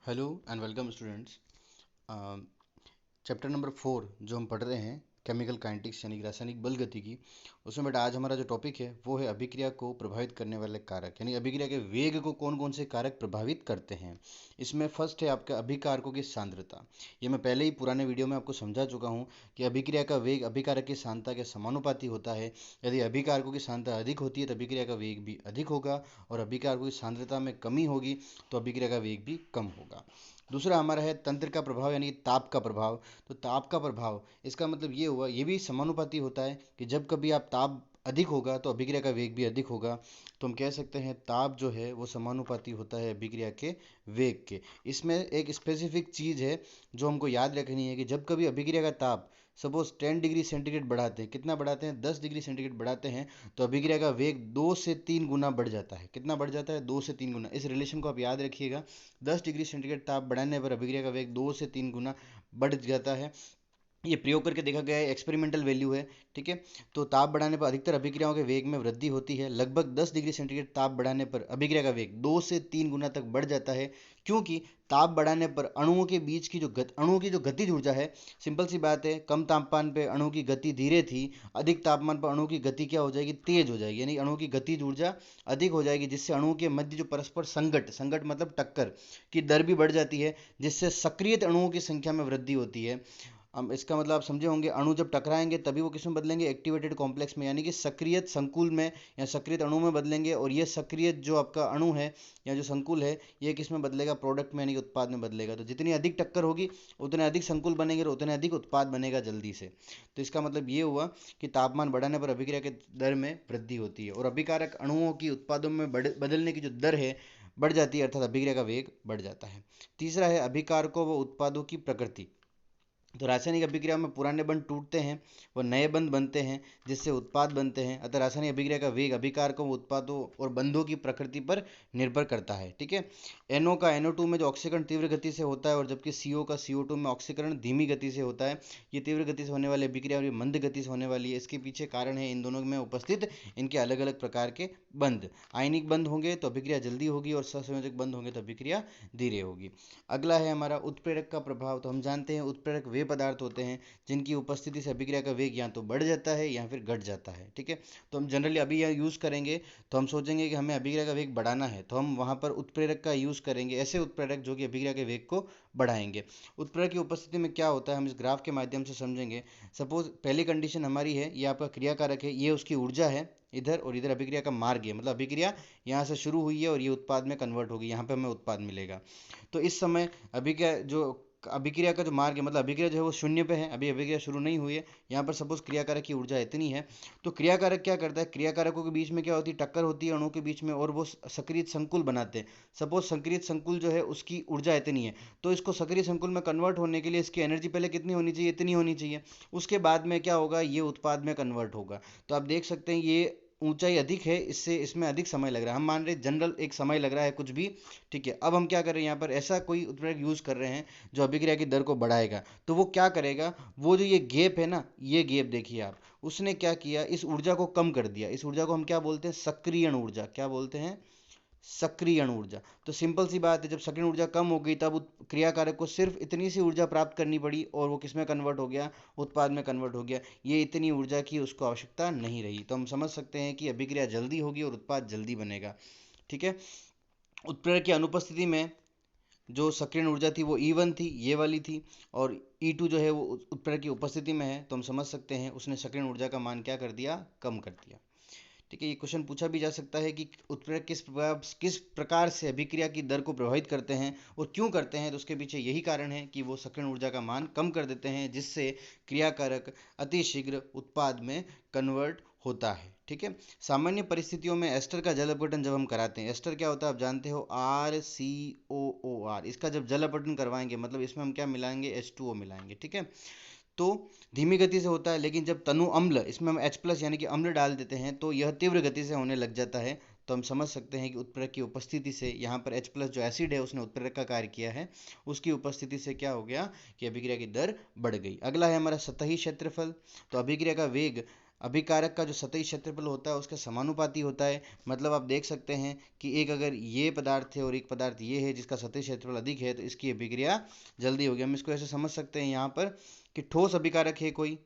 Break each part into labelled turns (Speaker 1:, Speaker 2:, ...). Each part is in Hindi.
Speaker 1: Hello and welcome students. Chapter number 4 जो हम पढ़ रहे हैं केमिकल काइनेटिक्स यानी कि रासायनिक बल गतिकी, उसमें बेटा आज हमारा जो टॉपिक है वो है अभिक्रिया को प्रभावित करने वाले कारक यानी अभिक्रिया के वेग को कौन कौन से कारक प्रभावित करते हैं। इसमें फर्स्ट है आपका अभिकारकों की सांद्रता। ये मैं पहले ही पुराने वीडियो में आपको समझा चुका हूँ कि अभिक्रिया का वेग अभिकारक की सांद्रता के समानुपाती होता है। यदि अभिकारकों की सांद्रता अधिक होती है तो अभिक्रिया का वेग भी अधिक होगा, और अभिकारकों की सांद्रता में कमी होगी तो अभिक्रिया का वेग भी कम होगा। दूसरा हमारा है तंत्र का प्रभाव यानी कि ताप का प्रभाव। तो ताप का प्रभाव, इसका मतलब ये हुआ, ये भी समानुपाती होता है कि जब कभी आप ताप अधिक होगा तो अभिक्रिया का वेग भी अधिक होगा। तो हम कह सकते हैं ताप जो है वो समानुपाती होता है अभिक्रिया के वेग के। इसमें एक स्पेसिफिक चीज़ है जो हमको याद रखनी है कि जब कभी अभिक्रिया का ताप सपोज 10 डिग्री सेंटीग्रेड बढ़ाते हैं, कितना बढ़ाते हैं, 10 डिग्री सेंटीग्रेड बढ़ाते हैं, तो अभिक्रिया का वेग 2 से 3 गुना बढ़ जाता है। कितना बढ़ जाता है? 2 से 3 गुना। इस रिलेशन को आप याद रखिएगा। 10 डिग्री सेंटीग्रेड ताप बढ़ाने पर अभिक्रिया का वेग 2 से 3 गुना बढ़ जाता है। ये प्रयोग करके देखा गया है, एक्सपेरिमेंटल वैल्यू है। ठीक है। तो ताप बढ़ाने पर अधिकतर अभिक्रियाओं के वेग में वृद्धि होती है। लगभग 10 डिग्री सेंटीग्रेड ताप बढ़ाने पर अभिक्रिया का वेग 2 से 3 गुना तक बढ़ जाता है, क्योंकि ताप बढ़ाने पर अणुओं के बीच की अणुओं की जो गतिज ऊर्जा है, सिंपल सी बात है, कम तापमान पे अणु की गति धीरे थी, अधिक तापमान पर अणु की गति क्या हो जाएगी? तेज हो जाएगी, यानी अणु की गतिज ऊर्जा अधिक हो जाएगी, जिससे अणुओं के मध्य जो परस्पर संघट संघट मतलब टक्कर की दर भी बढ़ जाती है, जिससे सक्रियत अणुओं की संख्या में वृद्धि होती है। अब इसका मतलब आप समझे होंगे, अणु जब टकराएंगे तभी वो किस में बदलेंगे? एक्टिवेटेड कॉम्प्लेक्स में, यानी कि सक्रियत संकुल में या सक्रियत अणु में बदलेंगे। और ये सक्रियत जो आपका अणु है या जो संकुल है, ये किस में बदलेगा? प्रोडक्ट में यानी कि उत्पाद में बदलेगा। तो जितनी अधिक टक्कर होगी उतने अधिक संकुल बनेंगे और उतने अधिक उत्पाद बनेगा जल्दी से। तो इसका मतलब ये हुआ कि तापमान बढ़ाने पर अभिक्रिया के दर में वृद्धि होती है और अभिकारक अणुओं की उत्पादों में बदलने की जो दर है बढ़ जाती है, अर्थात अभिक्रिया का वेग बढ़ जाता है। तीसरा है अभिकारकों व उत्पादों की प्रकृति। तो रासायनिक अभिक्रिया में पुराने बंध टूटते हैं व नए बंध बनते हैं, जिससे उत्पाद बनते हैं। अतः रासायनिक अभिक्रिया का वेग अभिकारकों, उत्पादों और बंधों की प्रकृति पर निर्भर करता है। ठीक है। NO का NO2 में जो ऑक्सीकरण तीव्र गति से होता है, और जबकि CO का CO2 में ऑक्सीकरण धीमी गति से होता है। ये तीव्र गति से होने वाली अभिक्रिया और ये मंद गति से होने वाली है। इसके पीछे कारण है इन दोनों में उपस्थित इनके अलग अलग प्रकार के बंध। आयनिक बंध होंगे तो अभिक्रिया जल्दी होगी, और सहसंयोजक बंध होंगे तो अभिक्रिया धीरे होगी। अगला है हमारा उत्प्रेरक का प्रभाव। तो हम जानते हैं उत्प्रेरक वे पदार्थ होते हैं जिनकी उपस्थिति से अभिक्रिया का वेग या तो बढ़ जाता है या फिर घट जाता है। ठीक है। तो हम जनरली अभी यह यूज़ करेंगे, तो हम सोचेंगे कि हमें अभिक्रिया का वेग बढ़ाना है, तो हम वहाँ पर उत्प्रेरक का यूज़ करेंगे, ऐसे उत्प्रेरक जो कि अभिक्रिया के वेग को बढ़ाएंगे। उत्प्रेरक की उपस्थिति में क्या होता है हम इस ग्राफ के माध्यम से समझेंगे। सपोज पहली कंडीशन हमारी है, ये आपका क्रियाकारक है, ये उसकी ऊर्जा है इधर, और इधर अभिक्रिया का मार्ग है, मतलब अभिक्रिया यहाँ से शुरू हुई है और ये उत्पाद में कन्वर्ट होगी, यहाँ पे हमें उत्पाद मिलेगा। तो इस समय अभिक्रिया का जो मार्ग है, मतलब अभिक्रिया जो है वो शून्य पे है, अभी अभिक्रिया शुरू नहीं हुई है। यहाँ पर सपोज क्रियाकारक की ऊर्जा इतनी है, तो क्रियाकारक क्या करता है? क्रियाकारकों के बीच में क्या होती है? टक्कर होती है अणुओं के बीच में, और वो सक्रिय संकुल बनाते हैं। सपोज सक्रिय संकुल जो है उसकी ऊर्जा इतनी है, तो इसको सक्रिय संकुल में कन्वर्ट होने के लिए इसकी एनर्जी पहले कितनी होनी चाहिए? इतनी होनी चाहिए। उसके बाद में क्या होगा? ये उत्पाद में कन्वर्ट होगा। तो आप देख सकते हैं ये ऊंचाई अधिक है, इससे इसमें अधिक समय लग रहा है। हम मान रहे जनरल एक समय लग रहा है कुछ भी। ठीक है। अब हम क्या कर रहे हैं, यहाँ पर ऐसा कोई उत्प्रेरक यूज़ कर रहे हैं जो अभिक्रिया की दर को बढ़ाएगा। तो वो क्या करेगा? वो जो ये गैप है ना, ये गैप देखिए आप, उसने क्या किया? इस ऊर्जा को कम कर दिया। इस ऊर्जा को हम क्या बोलते हैं? सक्रियण ऊर्जा। क्या बोलते हैं? सक्रियण ऊर्जा। तो सिंपल सी बात है, जब सक्रियण ऊर्जा कम हो गई तब क्रियाकारक को सिर्फ इतनी सी ऊर्जा प्राप्त करनी पड़ी, और वो किस में कन्वर्ट हो गया? उत्पाद में कन्वर्ट हो गया। ये इतनी ऊर्जा की उसको आवश्यकता नहीं रही। तो हम समझ सकते हैं कि अभिक्रिया जल्दी होगी और उत्पाद जल्दी बनेगा। ठीक है। उत्प्रेरक की अनुपस्थिति में जो सक्रियण ऊर्जा थी वो E1 थी, ये वाली थी, और E2 जो है वो उत्प्रेरक की उपस्थिति में है, तो हम समझ सकते हैं उसने सक्रियण ऊर्जा का मान क्या कर दिया? कम कर दिया। ठीक है। ये क्वेश्चन पूछा भी जा सकता है कि उत्प्रेरक किस प्रकार से अभिक्रिया की दर को प्रभावित करते हैं और क्यों करते हैं। तो उसके पीछे यही कारण है कि वो सक्रियण ऊर्जा का मान कम कर देते हैं, जिससे क्रियाकारक अतिशीघ्र उत्पाद में कन्वर्ट होता है। ठीक है। सामान्य परिस्थितियों में एस्टर का जल अपघटन जब हम कराते हैं, एस्टर क्या होता है आप जानते हो? RCOOR। इसका जब जल अपघटन करवाएंगे, मतलब इसमें हम क्या मिलाएंगे? H2O मिलाएंगे। ठीक है। तो धीमी गति से होता है, लेकिन जब तनु अम्ल, इसमें हम H+ यानी कि अम्ल डाल देते हैं, तो यह तीव्र गति से होने लग जाता है। तो हम समझ सकते हैं कि उत्प्रेरक की उपस्थिति से, यहाँ पर H+ जो एसिड है उसने उत्प्रेरक का कार्य किया है, उसकी उपस्थिति से क्या हो गया कि अभिक्रिया की दर बढ़ गई। अगला है हमारा सतही क्षेत्रफल। तो अभिक्रिया का वेग अभिकारक का जो सतही क्षेत्रफल होता है उसके समानुपाती होता है। मतलब आप देख सकते हैं कि एक अगर ये पदार्थ है और एक पदार्थ ये है जिसका सतही क्षेत्रफल अधिक है तो इसकी अभिक्रिया जल्दी होगी। हम इसको ऐसे समझ सकते हैं यहाँ पर कि ठोस अभिकारक है कोई,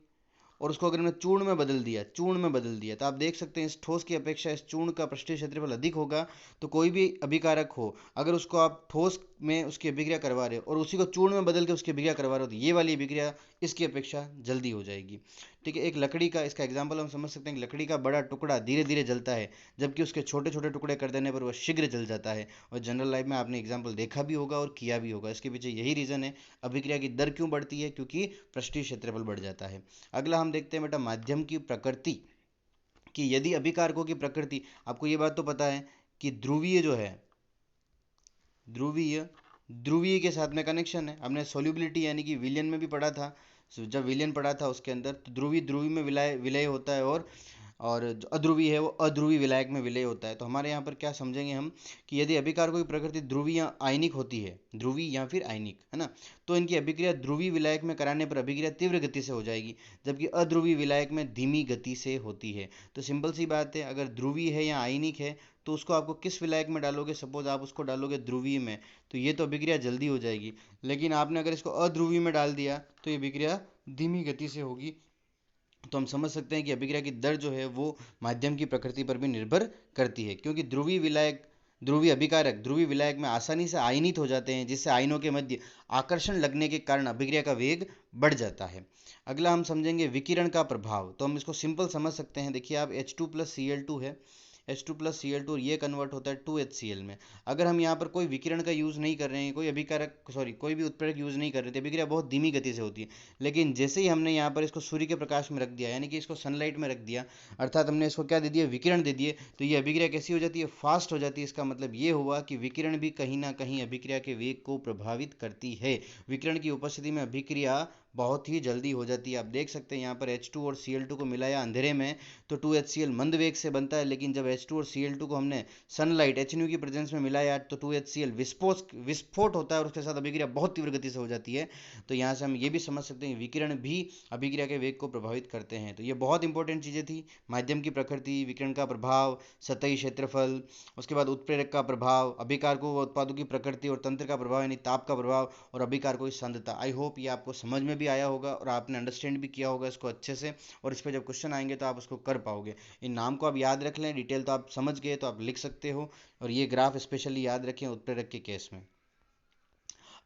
Speaker 1: और उसको अगर हमने चूर्ण में बदल दिया तो आप देख सकते हैं इस ठोस की अपेक्षा इस चूर्ण का पृष्ठीय क्षेत्रफल अधिक होगा। तो कोई भी अभिकारक हो, अगर उसको आप ठोस में उसकी अभिक्रिया करवा रहे हो और उसी को चूर्ण में बदल के उसकी अभिक्रिया करवा रहे हो तो ये वाली अभिक्रिया इसकी अपेक्षा जल्दी हो जाएगी। ठीक है, एक लकड़ी का इसका एग्जाम्पल हम समझ सकते हैं कि लकड़ी का बड़ा टुकड़ा धीरे धीरे जलता है, जबकि उसके छोटे छोटे टुकड़े कर देने पर वह शीघ्र जल जाता है। और जनरल लाइफ में आपने एग्जाम्पल देखा भी होगा और किया भी होगा। इसके पीछे यही रीज़न है, अभिक्रिया की दर क्यों बढ़ती है, क्योंकि पृष्ठीय क्षेत्रफल बढ़ जाता है। अगला हम देखते हैं बेटा माध्यम की प्रकृति, कि यदि अभिकारकों की प्रकृति, आपको ये बात तो पता है कि ध्रुवीय जो है, ध्रुवीय ध्रुवीय के साथ में कनेक्शन है। हमने सोल्यूबिलिटी यानी कि विलयन में भी पढ़ा था, जब विलयन पढ़ा था उसके अंदर, तो ध्रुवी ध्रुवी में विलय विलय होता है और जो अध्रुवी है वो अध्रुवी विलायक में विलय होता है। तो हमारे यहाँ पर क्या समझेंगे हम कि यदि अभिकारकों की प्रकृति ध्रुवीय या आयनिक होती है, ध्रुवी या फिर आयनिक, है ना, तो इनकी अभिक्रिया ध्रुवी विलायक में कराने पर अभिक्रिया तीव्र गति से हो जाएगी, जबकि अध्रुवी विलायक में धीमी गति से होती है। तो सिंपल सी बात है, अगर ध्रुवी है या आयनिक है तो उसको आपको किस विलायक में डालोगे, सपोज आप उसको डालोगे ध्रुवीय में, तो ये तो अभिक्रिया जल्दी हो जाएगी। लेकिन आपने अगर इसको अध्रुवीय में डाल दिया तो ये अभिक्रिया धीमी गति से होगी। तो हम समझ सकते हैं कि अभिक्रिया की दर जो है वो माध्यम की प्रकृति पर भी निर्भर करती है, क्योंकि ध्रुवीय विलायक, ध्रुवीय अभिकारक ध्रुवीय विलायक में आसानी से आयनित हो जाते हैं, जिससे आयनों के मध्य आकर्षण लगने के कारण अभिक्रिया का वेग बढ़ जाता है। अगला हम समझेंगे विकिरण का प्रभाव। तो हम इसको सिंपल समझ सकते हैं। देखिए आप H2+Cl2 है, H2+Cl2 और ये कन्वर्ट होता है 2HCl में। अगर हम यहाँ पर कोई विकिरण का यूज़ नहीं कर रहे हैं, कोई अभिकारक कोई भी उत्प्रेरक यूज़ नहीं कर रहे थे, अभिक्रिया बहुत धीमी गति से होती है। लेकिन जैसे ही हमने यहाँ पर इसको सूर्य के प्रकाश में रख दिया, यानी कि इसको सनलाइट में रख दिया, अर्थात हमने इसको क्या दे दिया, विकिरण दे दिए, तो ये अभिक्रिया कैसी हो जाती है, फास्ट हो जाती है। इसका मतलब ये हुआ कि विकिरण भी कहीं ना कहीं अभिक्रिया के वेग को प्रभावित करती है। विकिरण की उपस्थिति में अभिक्रिया बहुत ही जल्दी हो जाती है। आप देख सकते हैं यहाँ पर H2 और Cl2 को मिलाया अंधेरे में तो 2HCl मंद वेग से बनता है, लेकिन जब H2 और Cl2 को हमने सनलाइट HNU की प्रेजेंस में मिलाया तो 2HCl विस्फोट होता है और उसके साथ अभिक्रिया बहुत तीव्र गति से हो जाती है। तो यहाँ से हम ये भी समझ सकते हैं विकिरण भी अभिक्रिया के वेग को प्रभावित करते हैं। तो ये बहुत इंपॉर्टेंट चीज़ें थी, माध्यम की प्रकृति, विकिरण का प्रभाव, सतही क्षेत्रफल, उसके बाद उत्प्रेरक का प्रभाव, अभिकारकों व उत्पादों की प्रकृति और तंत्र का प्रभाव यानी ताप का प्रभाव, और अभिकारकों की सांद्रता। आई होप ये आपको समझ में भी आया होगा और आपने अंडरस्टैंड भी किया होगा इसको अच्छे से, और इस पर जब क्वेश्चन आएंगे तो आप उसको कर पाओगे। इन नाम को आप याद रख लें, डिटेल तो आप समझ गए तो आप लिख सकते हो, और ये ग्राफ स्पेशली याद रखें उत्प्रेरक के केस में।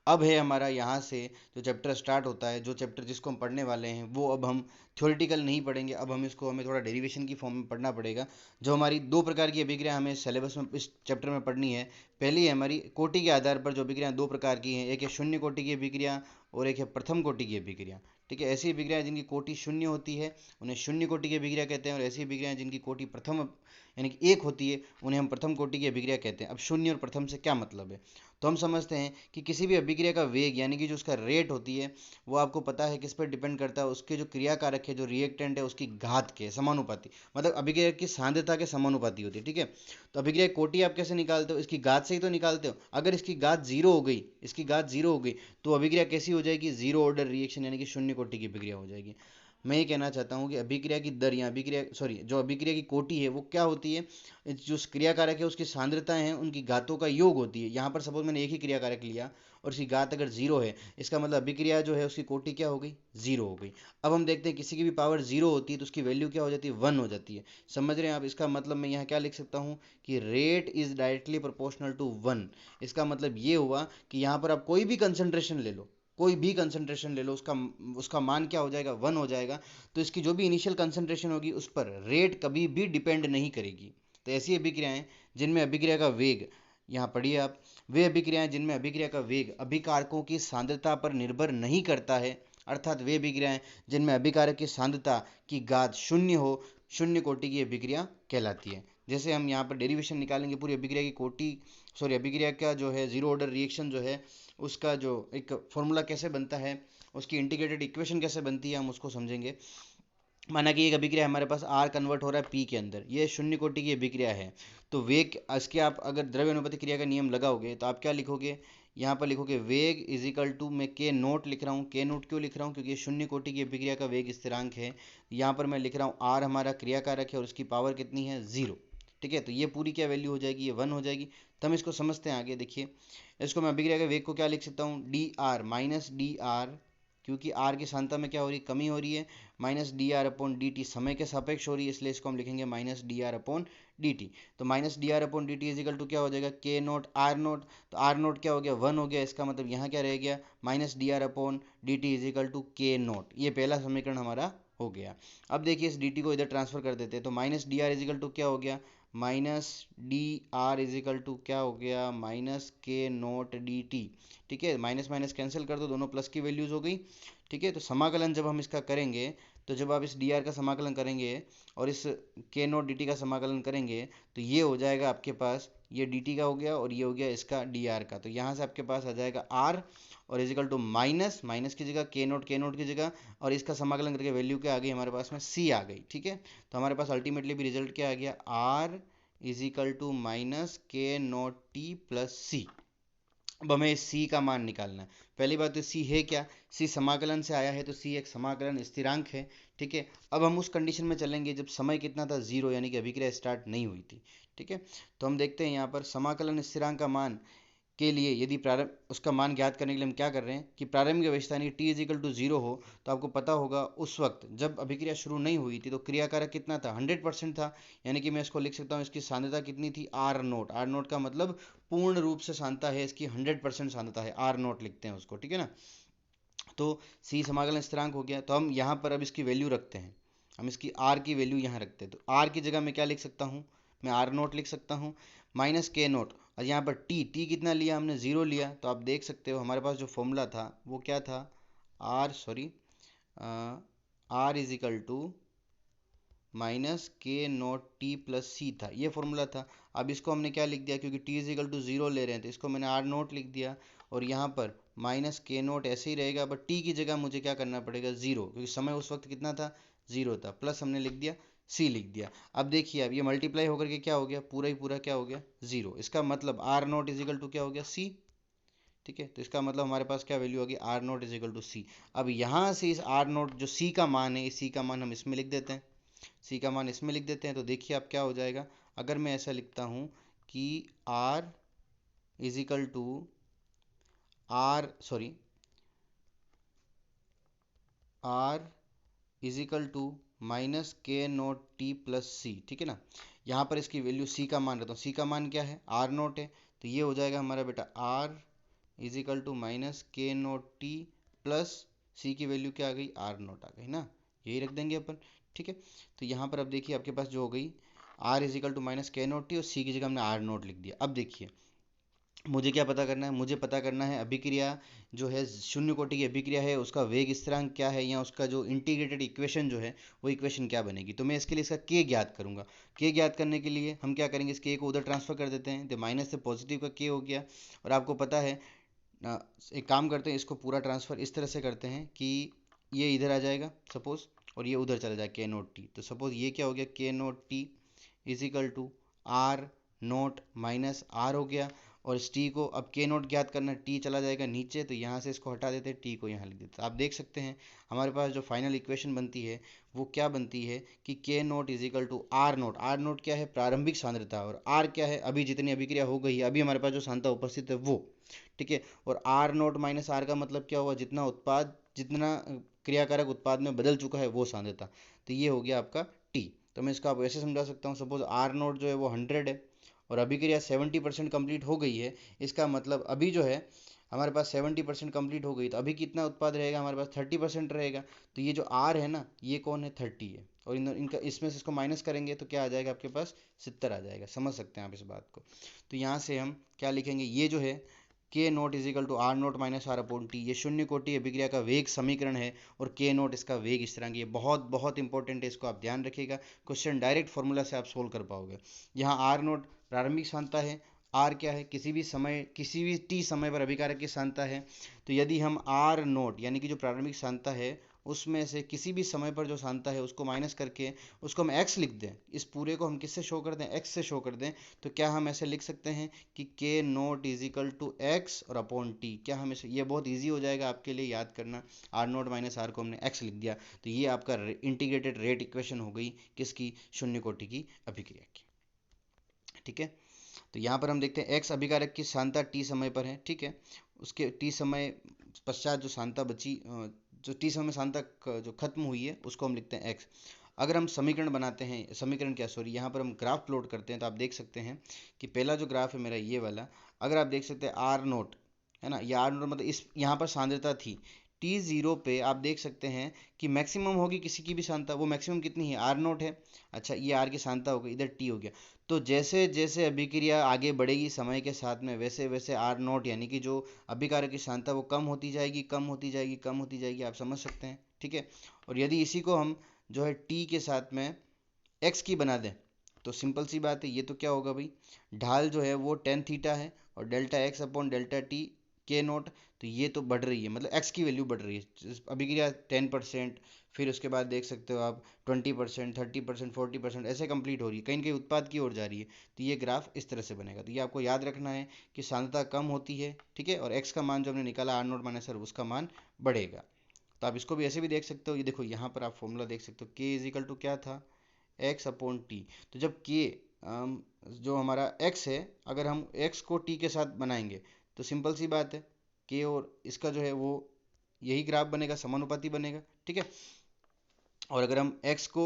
Speaker 1: अब है हमारा यहाँ से जो चैप्टर स्टार्ट होता है, जो चैप्टर जिसको हम पढ़ने वाले हैं वो अब हम थ्योरेटिकल नहीं पढ़ेंगे, अब हम इसको हमें थोड़ा डेरिवेशन की फॉर्म में पढ़ना पड़ेगा। जो हमारी दो प्रकार की अभिक्रिया हमें सिलेबस में इस चैप्टर में पढ़नी है। पहली है हमारी कोटि के आधार पर जो अभिक्रिया दो प्रकार की हैं, एक है शून्य कोटि की अभिक्रिया और एक है प्रथम कोटि की अभिक्रिया। ठीक है, ऐसी अभिक्रिया जिनकी कोटि शून्य होती है उन्हें शून्य कोटि की अभिक्रिया कहते हैं, और ऐसी अभिक्रिया जिनकी कोटि प्रथम यानी कि एक होती है उन्हें हम प्रथम कोटि की अभिक्रिया कहते हैं। अब शून्य और प्रथम से क्या मतलब है, तो हम समझते हैं कि किसी भी अभिक्रिया का वेग यानी कि जो उसका रेट होती है वो आपको पता है किस पर डिपेंड करता है, उसके जो क्रियाकारक है, जो रिएक्टेंट है, उसकी घात के समानुपाती, मतलब अभिक्रिया की सांद्रता के समानुपाती होती है। ठीक है, तो अभिक्रिया कोटि आप कैसे निकालते हो, इसकी घात से ही तो निकालते हो। अगर इसकी घात जीरो हो गई, इसकी घात जीरो हो गई तो अभिक्रिया कैसी हो जाएगी, जीरो ऑर्डर रिएक्शन यानी कि शून्य कोटि की अभिक्रिया हो जाएगी। मैं ये कहना चाहता हूँ कि अभिक्रिया की दर या जो अभिक्रिया की कोटि है वो क्या होती है, जो क्रियाकारक है उसकी सांद्रताएं हैं उनकी घातों का योग होती है। यहाँ पर सपोज मैंने एक ही क्रियाकारक लिया और उसकी घात अगर जीरो है, इसका मतलब अभिक्रिया जो है उसकी कोटि क्या हो गई, जीरो हो गई। अब हम देखते हैं किसी की भी पावर जीरो होती है तो उसकी वैल्यू क्या हो जाती है, वन हो जाती है। समझ रहे हैं आप, इसका मतलब मैं यहाँ क्या लिख सकता हूँ कि rate is directly proportional to one. इसका मतलब ये हुआ कि यहाँ पर आप कोई भी कंसंट्रेशन ले लो, कोई भी कंसंट्रेशन ले लो, उसका उसका मान क्या हो जाएगा, वन हो जाएगा। तो इसकी जो भी इनिशियल कंसंट्रेशन होगी उस पर रेट कभी भी डिपेंड नहीं करेगी। तो ऐसी अभिक्रियाएं जिनमें अभिक्रिया का वेग, यहाँ पढ़िए आप, वे अभिक्रियाएं जिनमें अभिक्रिया का वेग अभिकारकों की सांद्रता पर निर्भर नहीं करता है, अर्थात वे अभिक्रियाएं जिनमें अभिकारक की सांद्रता की घात शून्य हो, शून्य कोटि की अभिक्रिया कहलाती है। जैसे हम यहाँ पर डेरिवेशन निकालेंगे पूरी अभिक्रिया की कोटि, अभिक्रिया का जो है जीरो ऑर्डर रिएक्शन जो है उसका जो एक फॉर्मूला कैसे बनता है, उसकी इंटीग्रेटेड इक्वेशन कैसे बनती है, हम उसको समझेंगे। माना कि एक अभिक्रिया हमारे पास आर कन्वर्ट हो रहा है पी के अंदर, ये शून्य कोटि की अभिक्रिया है, तो वेग इसके आप अगर द्रव्य अनुपात क्रिया का नियम लगाओगे तो आप क्या लिखोगे, यहाँ पर लिखोगे वेग इज इक्वल टू, मैं के नोट लिख रहा हूँ। के नोट क्यों लिख रहा हूँ? क्योंकि ये शून्य कोटि की अभिक्रिया का वेग स्थिरांक है। यहाँ पर मैं लिख रहा हूँ आर हमारा क्रिया कारक है और उसकी पावर कितनी है? 0। ठीक है, तो ये पूरी क्या वैल्यू हो जाएगी? ये 1 हो जाएगी। तो हम इसको समझते हैं आगे। देखिए, इसको मैं अभिक्रिया के वेग को क्या लिख सकता हूँ? D R minus D are, क्योंकि आर की सांद्रता में क्या हो रही है? कमी हो रही है। Minus D R upon D T, समय के सापेक्ष हो रही है, इसलिए इसको हम लिखेंगे minus D R upon D T. तो minus D R upon D T is equal to क्या हो जाएगा? K naught R naught. तो आर नोट क्या हो गया? 1 हो गया। इसका मतलब यहाँ क्या रह गया? Minus D R upon D T is equal to K naught. ये पहला समीकरण हमारा हो गया। अब देखिए, इस डी टी को इधर ट्रांसफर कर देते हैं, तो minus D R is equal to क्या हो गया? Minus D R is equal to क्या हो गया? Minus K note D T. ठीक है, माइनस माइनस कैंसिल कर दो, दोनों प्लस की वैल्यूज हो गई। ठीक है, तो समाकलन जब हम इसका करेंगे, तो जब आप इस डी आर का समाकलन करेंगे और इस के नोट डी टी का समाकलन करेंगे, तो ये हो जाएगा आपके पास, ये डी टी का हो गया और ये हो गया इसका डी आर का। तो यहाँ से आपके पास आ जाएगा आर और इजिकल टू माइनस, माइनस की जगह के नोट की जगह, और इसका समाकलन करके वैल्यू क्या आ गई हमारे पास में? सी आ गई। ठीक है, तो हमारे पास अल्टीमेटली भी रिजल्ट क्या आ गया? Are is equal to minus K naught T plus सी। अब हमें सी का मान निकालना है। पहली बात तो सी है क्या? सी समाकलन से आया है, तो सी एक समाकलन स्थिरांक है। ठीक है, अब हम उस कंडीशन में चलेंगे जब समय कितना था? 0, यानी कि अभिक्रिया स्टार्ट नहीं हुई थी। ठीक है, तो हम देखते हैं यहाँ पर समाकलन स्थिरांक का मान के लिए, यदि प्रारंभ उसका मान ज्ञात करने के लिए हम क्या कर रहे हैं कि प्रारंभिक अवस्था यानी टी इजिकल टू 0 हो, तो आपको पता होगा उस वक्त जब अभिक्रिया शुरू नहीं हुई थी तो क्रिया कारक कितना था? 100% था। यानी कि मैं इसको लिख सकता हूँ, इसकी सांद्रता कितनी थी? Are naught. आर नोट का मतलब पूर्ण रूप से सांद्रता है, इसकी 100% सांद्रता है, आर नोट लिखते हैं उसको। ठीक है ना, तो सी समाकलन स्थिरांक हो गया। तो हम यहाँ पर अब इसकी वैल्यू रखते हैं, हम इसकी आर की वैल्यू यहाँ रखते हैं। तो आर की जगह मैं क्या लिख सकता हूँ? मैं आर नोट लिख सकता हूँ माइनस के नोट, और यहाँ पर टी कितना लिया हमने? 0 लिया। तो आप देख सकते हो हमारे पास जो फॉर्मूला था वो क्या था? R is equal to minus K naught T plus C था, ये फॉर्मूला था। अब इसको हमने क्या लिख दिया? क्योंकि टी इज इक्वल टू 0 ले रहे हैं, तो इसको मैंने आर नोट लिख दिया, और यहाँ पर माइनस के नोट ऐसे ही रहेगा, बट टी की जगह मुझे क्या करना पड़ेगा? 0, क्योंकि समय उस वक्त कितना था? 0 था, प्लस हमने लिख दिया सी लिख दिया। अब देखिए, अब ये मल्टीप्लाई होकर के क्या हो गया? पूरा ही पूरा क्या हो गया? 0। इसका मतलब R naught is equal to क्या हो गया? सी। ठीक है, तो इसका मतलब हमारे पास क्या वैल्यू होगी? R naught is equal to C. अब यहाँ से इस आर नोट जो सी का मान है, इस सी का मान हम इसमें लिख देते हैं, सी का मान इसमें लिख देते हैं। तो देखिए अब क्या हो जाएगा, अगर मैं ऐसा लिखता हूँ कि R is equal to R is equal to minus K naught T plus C. ठीक है ना, यहाँ पर इसकी वैल्यू सी का मान रहता हूँ। सी का मान क्या है? आर नोट है। तो ये हो जाएगा हमारा बेटा R is equal to minus K naught T plus C की वैल्यू क्या आ गई? आर नोट आ गई ना, यही रख देंगे अपन। ठीक है, तो यहाँ पर अब देखिए आपके पास जो हो गई R is equal to minus K naught T, और सी की जगह हमने आर नोट लिख दिया। अब देखिए मुझे क्या पता करना है? मुझे पता करना है अभिक्रिया जो है शून्य कोटि की अभिक्रिया है, उसका वेग स्थिरांक क्या है, या उसका जो इंटीग्रेटेड इक्वेशन जो है वो इक्वेशन क्या बनेगी। तो मैं इसके लिए इसका के ज्ञात करूंगा। के ज्ञात करने के लिए हम क्या करेंगे? इस के को उधर ट्रांसफर कर देते हैं, तो माइनस से पॉजिटिव का के हो गया। और आपको पता है, एक काम करते हैं, इसको पूरा ट्रांसफर इस तरह से करते हैं कि ये इधर आ जाएगा सपोज, और ये उधर चला जाएगा के नोट टी। तो सपोज ये क्या हो गया? K naught T is equal to R naught minus R हो गया। और इस टी को अब के नोट ज्ञात करना, टी चला जाएगा नीचे, तो यहाँ से इसको हटा देते हैं, टी को यहाँ लिख देते हैं। आप देख सकते हैं हमारे पास जो फाइनल इक्वेशन बनती है वो क्या बनती है कि K naught is equal to R naught. R naught क्या है? प्रारंभिक सांद्रता, और आर क्या है? अभी जितनी अभिक्रिया हो गई है, अभी हमारे पास जो सांद्रता उपस्थित है वो। ठीक है, और आर नोट माइनस आर का मतलब क्या हुआ? जितना क्रियाकारक उत्पाद में बदल चुका है वो सांद्रता। तो ये हो गया आपका टी। तो मैं इसको आप ऐसे समझा सकता हूँ, सपोज आर नोट जो है वो 100 है, और अभिक्रिया 70% कंप्लीट हो गई है। इसका मतलब अभी जो है हमारे पास 70% कंप्लीट हो गई, तो अभी कितना उत्पाद रहेगा हमारे पास? 30% रहेगा। तो ये जो आर है ना, ये कौन है? 30 है, और इनका इसमें से इसको माइनस करेंगे तो क्या आ जाएगा आपके पास? 70 आ जाएगा। समझ सकते हैं आप इस बात को। तो यहाँ से हम क्या लिखेंगे? ये जो है K naught is equal to R naught minus R upon T, ये शून्य कोटि अभिक्रिया का वेग समीकरण है, और के नोट इसका वेग स्थिरांक। ये बहुत बहुत इंपॉर्टेंट है, इसको आप ध्यान रखिएगा। क्वेश्चन डायरेक्ट फॉर्मूला से आप सोल्व कर पाओगे। यहाँ आर नोट प्रारंभिक सांद्रता है, आर क्या है? किसी भी समय, किसी भी टी समय पर अभिकारक की सांद्रता है। तो यदि हम आर नोट यानी कि जो प्रारंभिक सांद्रता है उसमें से किसी भी समय पर जो सांता है उसको माइनस करके उसको हम x लिख दें, इस पूरे को हम किससे शो कर दें, x से शो कर दें, तो क्या हम ऐसे लिख सकते हैं कि k naught is equal to x और अपॉन t। क्या हम इसे, ये बहुत ईजी हो जाएगा आपके लिए याद करना, r नोट माइनस r को हमने x लिख दिया, तो ये आपका इंटीग्रेटेड रेट इक्वेशन हो गई किसकी, शून्य कोटि की अभिक्रिया की। ठीक है, तो यहाँ पर हम देखते हैं x अभिकारक की सांता t समय पर है। ठीक है, उसके t समय पश्चात जो सांता बची, जो t समय सांता जो खत्म हुई है उसको हम लिखते हैं x। अगर हम समीकरण बनाते हैं, समीकरण क्या सॉरी, यहाँ पर हम ग्राफ प्लॉट करते हैं, तो आप देख सकते हैं कि पहला जो ग्राफ है मेरा ये वाला, अगर आप देख सकते हैं आर नोट है ना, ये आर नोट मतलब इस यहाँ पर सांद्रता थी टी जीरो पे, आप देख सकते हैं कि मैक्सिमम होगी किसी की भी सांद्रता, वो मैक्सिमम कितनी है, आर नोट है। अच्छा, ये आर की सांद्रता हो गई, इधर टी हो गया। तो जैसे जैसे अभिक्रिया आगे बढ़ेगी समय के साथ में, वैसे वैसे आर नोट यानी कि जो अभिकारक की सांद्रता वो कम होती जाएगी, कम होती जाएगी, कम होती जाएगी, आप समझ सकते हैं। ठीक है, और यदि इसी को हम जो है टी के साथ में एक्स की बना दें, तो सिंपल सी बात है, ये तो क्या होगा भाई, ढाल जो है वो टेन थीटा है और delta x upon delta T के नोट, तो ये तो बढ़ रही है, मतलब एक्स की वैल्यू बढ़ रही है। अभिक्रिया 10%, फिर उसके बाद देख सकते हो आप 20%, 30%, 40% ऐसे कंप्लीट हो रही है, कहीं ना कहीं उत्पाद की ओर जा रही है। तो ये ग्राफ इस तरह से बनेगा, तो ये आपको याद रखना है कि सांद्रता कम होती है, ठीक है, और एक्स का मान जो हमने निकाला आर नोट माइनस आर, उसका मान बढ़ेगा। तो आप इसको भी ऐसे भी देख सकते हो, ये देखो यहाँ पर आप फॉर्मूला देख सकते हो, के इज इक्वल टू क्या था, एक्स अपॉन टी। तो जब के जो हमारा एक्स है, अगर हम एक्स को टी के साथ बनाएंगे तो सिंपल सी बात है, के और इसका जो है वो यही ग्राफ बनेगा, समानुपाती बनेगा। ठीक है, और अगर हम x को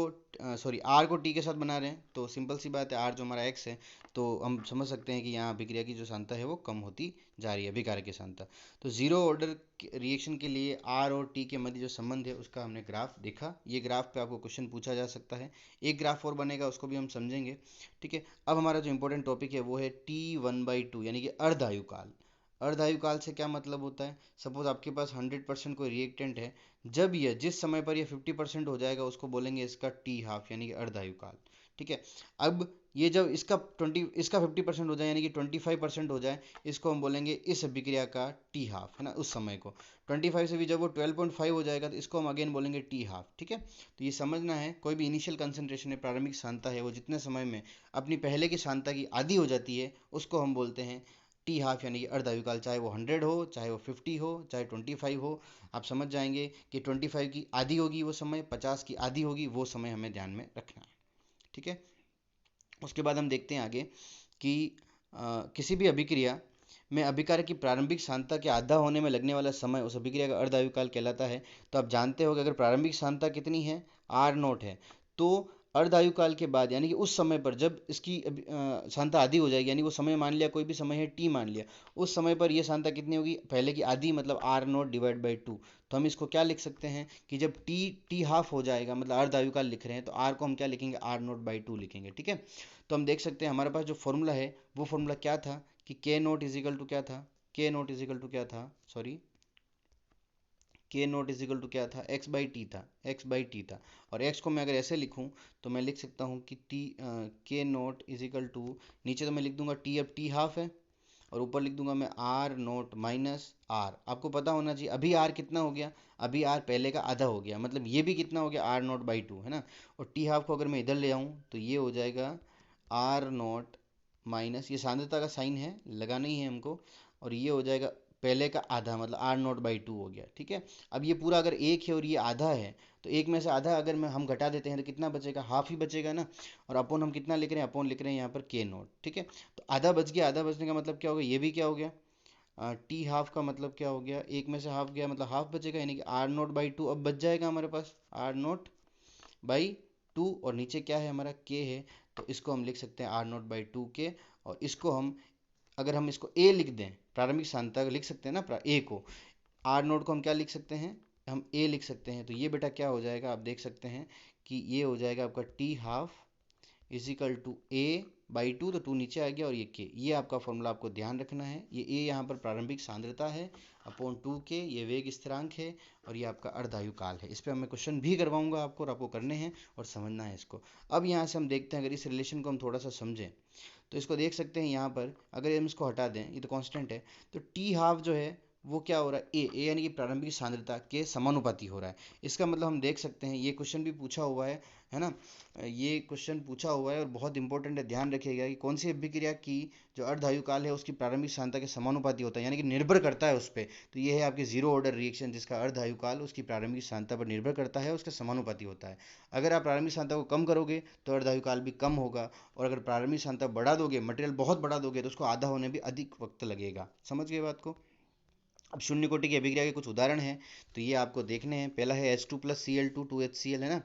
Speaker 1: सॉरी r को t के साथ बना रहे हैं तो सिंपल सी बात है, r जो हमारा x है, तो हम समझ सकते हैं कि यहाँ अभिक्रिया की जो सांद्रता है वो कम होती जा रही है, अभिकारक की सांद्रता। तो जीरो ऑर्डर रिएक्शन के लिए r और t के मध्य जो संबंध है उसका हमने ग्राफ देखा। ये ग्राफ पे आपको क्वेश्चन पूछा जा सकता है, एक ग्राफ और बनेगा, उसको भी हम समझेंगे। ठीक है, अब हमारा जो इंपॉर्टेंट टॉपिक है वो है T1/2 यानी कि अर्धायुकाल। अर्धायुकाल से क्या मतलब होता है, सपोज आपके पास 100% कोई रिएक्टेंट है, जब यह जिस समय पर यह 50% हो जाएगा उसको बोलेंगे इसका टी हाफ यानी कि अर्धायुकाल। ठीक है, अब ये जब इसका 50% हो जाए यानी कि 25% हो जाए, इसको हम बोलेंगे इस अभिक्रिया का टी हाफ, है ना, उस समय को 25 से भी जब वो 12.5 हो जाएगा तो इसको हम अगेन बोलेंगे टी हाफ। ठीक है, तो ये समझना है, कोई भी इनिशियल कंसंट्रेशन है, प्रारंभिक सांद्रता है, वो जितने समय में अपनी पहले की सांद्रता की आधी हो जाती है उसको हम बोलते हैं टी हाफ यानी कि अर्धायुकाल, चाहे वो 100 हो, चाहे वो 50 हो, चाहे 25 हो। आप समझ जाएंगे कि 25 की आधी होगी वो समय, 50 की आधी होगी वो समय, हमें ध्यान में रखना है। ठीक है, उसके बाद हम देखते हैं आगे कि किसी भी अभिक्रिया में अभिकारक की प्रारंभिक सांद्रता के आधा होने में लगने वाला समय उस अभिक्रिया का अर्धायुकाल कहलाता है। तो आप जानते हो कि अगर प्रारंभिक सांद्रता कितनी है, आर नोट है, तो अर्धायुकाल के बाद यानी कि उस समय पर जब इसकी सांद्रता आधी हो जाएगी, यानी वो समय मान लिया, कोई भी समय है टी मान लिया, उस समय पर यह सांद्रता कितनी होगी, पहले की आधी, मतलब R naught divide by two. तो हम इसको क्या लिख सकते हैं कि जब टी टी हाफ हो जाएगा, मतलब अर्धायुकाल लिख रहे हैं, तो आर को हम क्या लिखेंगे, आर नोट बाई टू लिखेंगे। ठीक है, तो हम देख सकते हैं हमारे पास जो फॉर्मूला है वो फॉर्मूला क्या था कि के नोट इजिकल टू क्या था, के नोट इजिकल टू क्या था, सॉरी, के नोट इजिकल टू क्या था, एक्स बाई टी था, एक्स बाई टी था। और एक्स को मैं अगर ऐसे लिखूं तो मैं लिख सकता हूं कि टी के नोट इजिकल टू, नीचे तो मैं लिख दूंगा टी, अब टी हाफ है, और ऊपर लिख दूंगा मैं आर नोट माइनस आर। आपको पता होना चाहिए अभी आर कितना हो गया, अभी आर पहले का आधा हो गया, मतलब ये भी कितना हो गया, आर नोट बाई टू, है ना। और टी हाफ को अगर मैं इधर ले आऊँ तो ये हो जाएगा आर नोट माइनस, ये सांद्रता का साइन है, लगाना ही है हमको, और ये हो जाएगा पहले का आधा, मतलब आर नोट बाई टू हो गया। ठीक है, अब ये पूरा अगर एक है और ये आधा है, तो एक में से आधा अगर मैं हम घटा देते हैं तो कितना बचेगा, हाफ ही बचेगा ना। और अपोन हम कितना लिख रहे हैं, अपोन लिख रहे हैं यहाँ पर के नोट। ठीक है, तो आधा बच गया, आधा बचने का मतलब क्या हो गया, ये भी क्या हो गया, टी हाफ का मतलब क्या हो गया, एक में से हाफ गया मतलब हाफ बचेगा, यानी कि आर नोट बाई टू अब बच जाएगा हमारे पास, आर नोट बाई टू, और नीचे क्या है हमारा के है, तो इसको हम लिख सकते हैं आर नोट बाई टू के। और इसको हम, अगर हम इसको ए लिख दें, प्रारंभिक सांद्रता लिख सकते हैं ना ए को, आर नोट को हम क्या लिख सकते हैं, हम ए लिख सकते हैं। तो ये बेटा क्या हो जाएगा, आप देख सकते हैं कि ये हो जाएगा आपका T half is equal to A by two, तो टू नीचे आ गया, और ये के, ये आपका फॉर्मूला आपको ध्यान रखना है। ये ए यहाँ पर प्रारंभिक सांद्रता है, अपॉन टू के ये वेग स्थिरांक है, और ये आपका अर्धायुकाल है। इस पर मैं क्वेश्चन भी करवाऊंगा आपको, और आपको करने हैं और समझना है इसको। अब यहाँ से हम देखते हैं, अगर इस रिलेशन को हम थोड़ा सा समझें तो इसको देख सकते हैं यहाँ पर, अगर हम इसको हटा दें, ये तो कांस्टेंट है, तो टी हाफ जो है वो क्या हो रहा है, ए यानी कि प्रारंभिक सांद्रता के समानुपाती हो रहा है। इसका मतलब हम देख सकते हैं, ये क्वेश्चन भी पूछा हुआ है ना, ये क्वेश्चन पूछा हुआ है और बहुत इंपॉर्टेंट है, ध्यान रखिएगा कि कौन सी अभिक्रिया की जो अर्धआयु काल है उसकी प्रारंभिक सांद्रता के समानुपाती होता है, यानी कि निर्भर करता है उस पर। तो ये है आपकी जीरो ऑर्डर रिएक्शन जिसका अर्धआयु काल उसकी प्रारंभिक सांद्रता पर निर्भर करता है, उसके समानुपाती होता है। अगर आप प्रारंभिक सांद्रता को कम करोगे तो अर्धआयु काल भी कम होगा, और अगर प्रारंभिक सांद्रता बढ़ा दोगे, मटेरियल बहुत बढ़ा दोगे, तो उसको आधा होने भी अधिक वक्त लगेगा। समझ गए बात को। अब शून्य कोटि की अभिक्रिया के कुछ उदाहरण हैं, तो ये आपको देखने हैं। पहला है H2+Cl2 2HCl, है ना,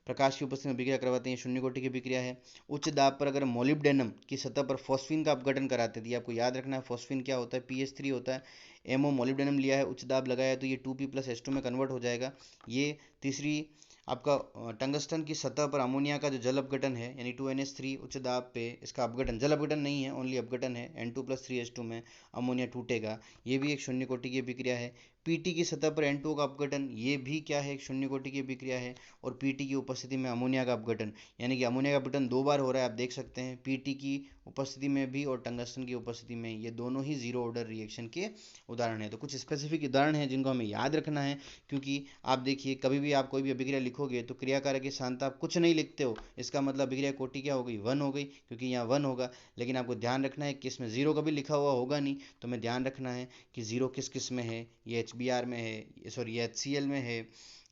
Speaker 1: प्रकाश की उपस्थिति में अभिक्रिया करवाते हैं, शून्य कोटि की अभिक्रिया है। उच्च दाब पर अगर मोलिब्डेनम की सतह पर फॉस्फीन का अपघटन कराते थे, आपको याद रखना है फॉस्फीन क्या होता है, PH3 होता है। एमओ मोलिब्डेनम लिया है, उच्च दाब लगाया तो ये 2P+H2 में कन्वर्ट हो जाएगा। ये तीसरी आपका टंगस्टन की सतह पर अमोनिया का जो जल अपघटन है, यानी 2NH3 उच्च दाब पे इसका अपघटन, जल अपघटन नहीं है, ओनली अपघटन है, N2+3H2 में अमोनिया टूटेगा, ये भी एक शून्य कोटि की अभिक्रिया है। पीटी की सतह पर N2O का अपघटन, ये भी क्या है, एक शून्य कोटि की अभिक्रिया है। और पीटी की उपस्थिति में अमोनिया का अपघटन, यानी कि अमोनिया का अपघटन 2 बार हो रहा है, आप देख सकते हैं, पीटी की उपस्थिति में भी और टंगस्टन की उपस्थिति में, ये दोनों ही जीरो ऑर्डर रिएक्शन के उदाहरण है। तो कुछ स्पेसिफिक उदाहरण हैं जिनको हमें याद रखना है, क्योंकि आप देखिए कभी भी आप कोई भी अभिक्रिया लिखोगे तो क्रियाकारक की सांद्रता आप कुछ नहीं लिखते हो, इसका मतलब अभिक्रिया कोटि क्या हो गई, 1 हो गई, क्योंकि यहाँ 1 होगा। लेकिन आपको ध्यान रखना है कि इसमें जीरो कभी लिखा हुआ होगा नहीं, तो हमें ध्यान रखना है कि जीरो किस किस में है, ये HBr में है, सॉरी ये HCl में है,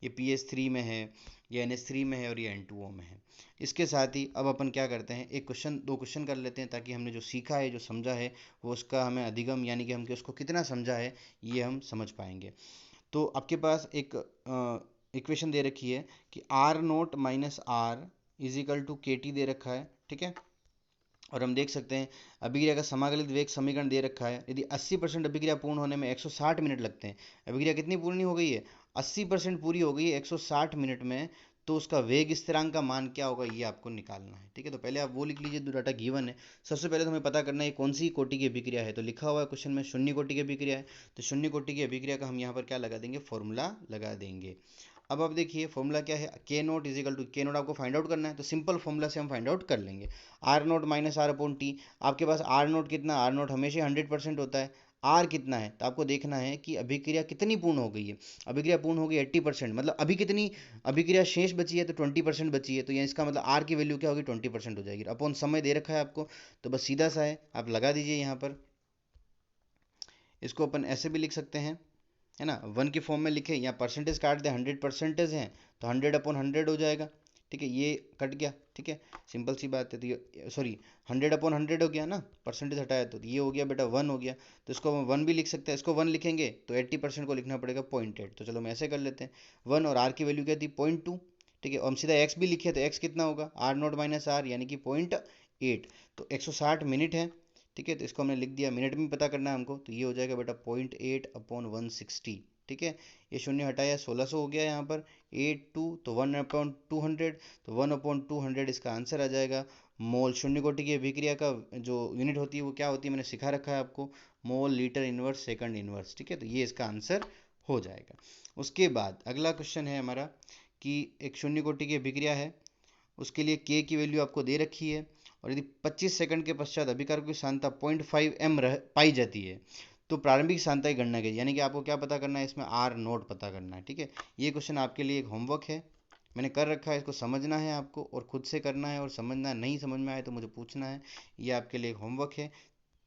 Speaker 1: ये PH3 में है, ये NH3 में है, और ये N2O में है। इसके साथ ही अब अपन क्या करते हैं, एक क्वेश्चन 2 क्वेश्चन कर लेते हैं, ताकि हमने जो सीखा है, जो समझा है, वो उसका हमें अधिगम, यानी कि हमने उसको कितना समझा है, ये हम समझ पाएंगे। तो आपके पास एक इक्वेशन दे रखी है कि R0 - R is equal to KT दे रखा है, ठीक है। और हम देख सकते हैं अभिक्रिया का समाकलित वेग समीकरण दे रखा है। यदि 80% अभिक्रिया पूर्ण होने में 160 मिनट लगते हैं, अभिक्रिया कितनी पूर्ण हो गई है, 80% पूरी हो गई है 160 मिनट में, तो उसका वेग स्थिरांक का मान क्या होगा, ये आपको निकालना है, ठीक है। तो पहले आप वो लिख लीजिए, जो डाटा गिवन है। सबसे पहले तो हमें पता करना है कौन सी कोटि की अभिक्रिया है, तो लिखा हुआ है क्वेश्चन में शून्य कोटि की अभिक्रिया है, तो शून्य कोटि की अभिक्रिया का हम यहाँ पर क्या लगा देंगे, फॉर्मूला लगा देंगे। अब आप देखिए फॉर्मूला क्या है, K0 इजिकल टू, K0 आपको फाइंड आउट करना है, तो सिंपल फॉर्मूला से हम फाइंड आउट कर लेंगे। R0 - R/T, आपके पास R0 कितना, R0 हमेशा 100% होता है, R कितना है, तो आपको देखना है कि अभिक्रिया कितनी पूर्ण हो गई है। अभिक्रिया पूर्ण हो गई 80%, मतलब अभी कितनी अभिक्रिया शेष बची है, तो 20% बची है, तो यहाँ इसका मतलब R की वैल्यू क्या होगी, 20% हो जाएगी। अपॉन समय दे रखा है आपको, तो बस सीधा सा है, आप लगा दीजिए यहाँ पर। इसको अपन ऐसे भी लिख सकते हैं, है ना, 1 के फॉर्म में लिखे, या परसेंटेज काट दे, 100% हैं, तो 100/100 हो जाएगा, ठीक है, ये कट गया, ठीक है, सिंपल सी बात है। तो ये सॉरी 100/100 हो गया ना, परसेंटेज हटाया तो ये हो गया बेटा 1 हो गया, तो इसको हम 1 भी लिख सकते हैं। इसको 1 लिखेंगे तो 80% को लिखना पड़ेगा 0.8, तो चलो हम ऐसे कर लेते हैं, 1 और R की वैल्यू क्या थी 0.2, ठीक है। और हम सीधा x भी लिखे तो x कितना होगा, R0 - R यानी कि 0.8, तो 160 मिनट है, ठीक है। तो इसको हमने लिख दिया, मिनट में पता करना है हमको, तो ये हो जाएगा बेटा 0.8/160, ठीक है। ये शून्य हटाया 1600 हो गया यहाँ पर, 82 तो 1/200, तो 1/200 इसका आंसर आ जाएगा। मोल, शून्य कोटि की अभिक्रिया का जो यूनिट होती है वो क्या होती है, मैंने सिखा रखा है आपको, mole litre inverse second inverse, ठीक है। तो ये इसका आंसर हो जाएगा। उसके बाद अगला क्वेश्चन है हमारा कि एक शून्य कोटि की अभिक्रिया है, उसके लिए K की वैल्यू आपको दे रखी है, और यदि 25 सेकंड के पश्चात अभिकारक की सांद्रता 0.5 m पाई जाती है, तो प्रारंभिक सांद्रता की गणना कीजिए, यानी कि आपको क्या पता करना है, इसमें R0 पता करना है, ठीक है। ये क्वेश्चन आपके लिए एक होमवर्क है, मैंने कर रखा है, इसको समझना है आपको, और खुद से करना है, और समझना नहीं समझ में आए तो मुझे पूछना है, ये आपके लिए एक होमवर्क है,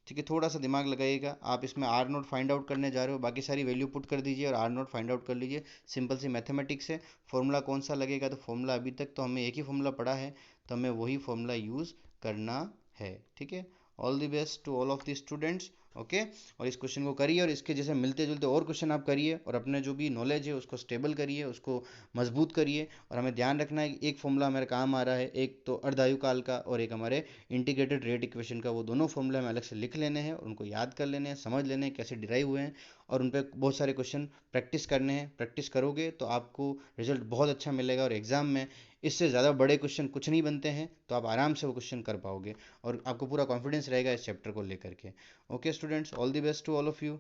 Speaker 1: ठीक है। थोड़ा सा दिमाग लगाइएगा, आप इसमें R0 फाइंड आउट करने जा रहे हो, बाकी सारी वैल्यू पुट कर दीजिए और R0 फाइंड आउट कर लीजिए, सिंपल सी मैथमेटिक्स है। फॉर्मूला कौन सा लगेगा, तो फॉर्मूला अभी तक तो हमें एक ही फॉर्मूला पड़ा है, तो हमें वही फॉर्मूला यूज़ करना है, ठीक है। All the best to all of the students, okay. और इस क्वेश्चन को करिए, और इसके जैसे मिलते जुलते और क्वेश्चन आप करिए, और अपने जो भी नॉलेज है उसको स्टेबल करिए, उसको मजबूत करिए। और हमें ध्यान रखना है कि एक फॉर्मूला हमारे काम आ रहा है, एक तो अर्धायु काल का और एक हमारे इंटीग्रेटेड रेट इक्वेशन का, वो दोनों फॉर्मूले हमें अलग से लिख लेने हैं और उनको याद कर लेने हैं, समझ लेने हैं कैसे डिराइव हुए हैं, और उन पर बहुत सारे क्वेश्चन प्रैक्टिस करने हैं। प्रैक्टिस करोगे तो आपको रिजल्ट बहुत अच्छा मिलेगा, और एग्जाम में इससे ज़्यादा बड़े क्वेश्चन कुछ नहीं बनते हैं, तो आप आराम से वो क्वेश्चन कर पाओगे, और आपको पूरा कॉन्फिडेंस रहेगा इस चैप्टर को लेकर के। Okay students, all the best to all of you.